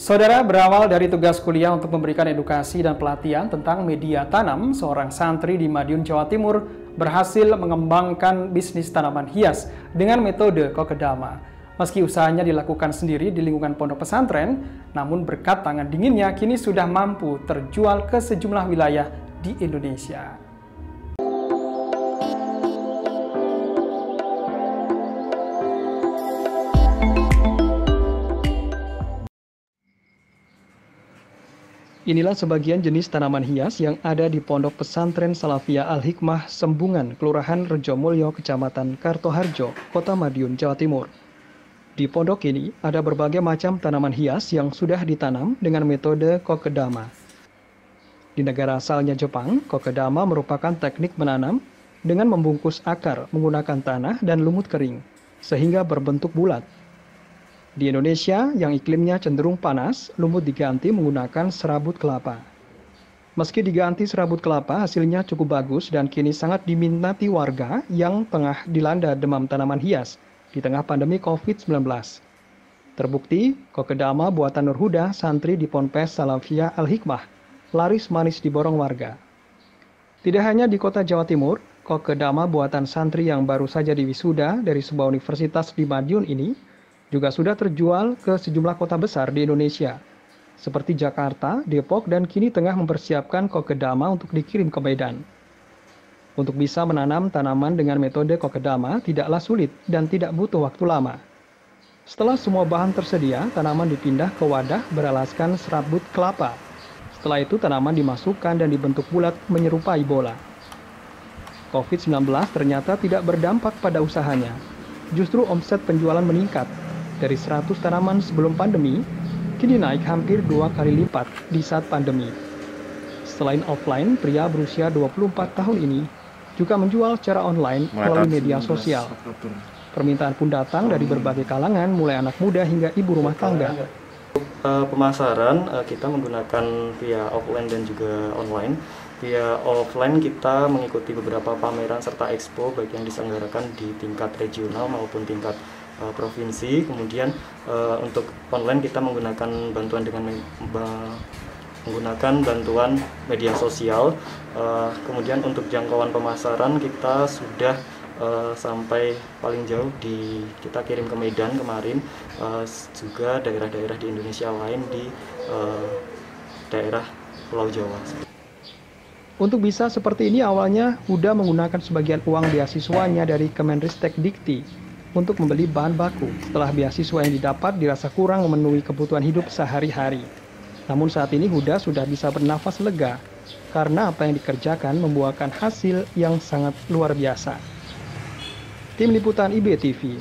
Saudara, berawal dari tugas kuliah untuk memberikan edukasi dan pelatihan tentang media tanam, seorang santri di Madiun, Jawa Timur berhasil mengembangkan bisnis tanaman hias dengan metode kokedama. Meski usahanya dilakukan sendiri di lingkungan pondok pesantren, namun berkat tangan dinginnya kini sudah mampu terjual ke sejumlah wilayah di Indonesia. Inilah sebagian jenis tanaman hias yang ada di Pondok Pesantren Salafiyah Al-Hikmah Sembungan, Kelurahan Rejomulyo, Kecamatan Kartoharjo, Kota Madiun, Jawa Timur. Di pondok ini ada berbagai macam tanaman hias yang sudah ditanam dengan metode kokedama. Di negara asalnya Jepang, kokedama merupakan teknik menanam dengan membungkus akar menggunakan tanah dan lumut kering, sehingga berbentuk bulat. Di Indonesia, yang iklimnya cenderung panas, lumut diganti menggunakan serabut kelapa. Meski diganti serabut kelapa, hasilnya cukup bagus dan kini sangat diminati warga yang tengah dilanda demam tanaman hias di tengah pandemi COVID-19. Terbukti, kokedama buatan Nur Huda, santri di Ponpes Salafiyah Al-Hikmah, laris manis diborong warga. Tidak hanya di kota Jawa Timur, kokedama buatan santri yang baru saja diwisuda dari sebuah universitas di Madiun ini juga sudah terjual ke sejumlah kota besar di Indonesia, seperti Jakarta, Depok, dan kini tengah mempersiapkan kokedama untuk dikirim ke Medan. Untuk bisa menanam tanaman dengan metode kokedama tidaklah sulit dan tidak butuh waktu lama. Setelah semua bahan tersedia, tanaman dipindah ke wadah beralaskan serabut kelapa. Setelah itu tanaman dimasukkan dan dibentuk bulat menyerupai bola. COVID-19 ternyata tidak berdampak pada usahanya. Justru omset penjualan meningkat. Dari 100 tanaman sebelum pandemi, kini naik hampir 2 kali lipat di saat pandemi. Selain offline, pria berusia 24 tahun ini juga menjual secara online melalui media sosial. Permintaan pun datang dari berbagai kalangan, mulai anak muda hingga ibu rumah tangga. Pemasaran kita menggunakan via offline dan juga online. Via offline kita mengikuti beberapa pameran serta expo baik yang diselenggarakan di tingkat regional maupun tingkat provinsi. Kemudian untuk online kita menggunakan bantuan bantuan media sosial. Kemudian untuk jangkauan pemasaran kita sudah sampai paling jauh kita kirim ke Medan kemarin, juga daerah-daerah di Indonesia lain di daerah Pulau Jawa. Untuk bisa seperti ini awalnya Huda menggunakan sebagian uang beasiswanya dari Kemenristek Dikti untuk membeli bahan baku setelah beasiswa yang didapat dirasa kurang memenuhi kebutuhan hidup sehari-hari. Namun saat ini Huda sudah bisa bernafas lega karena apa yang dikerjakan membuahkan hasil yang sangat luar biasa. Tim Liputan IBTV.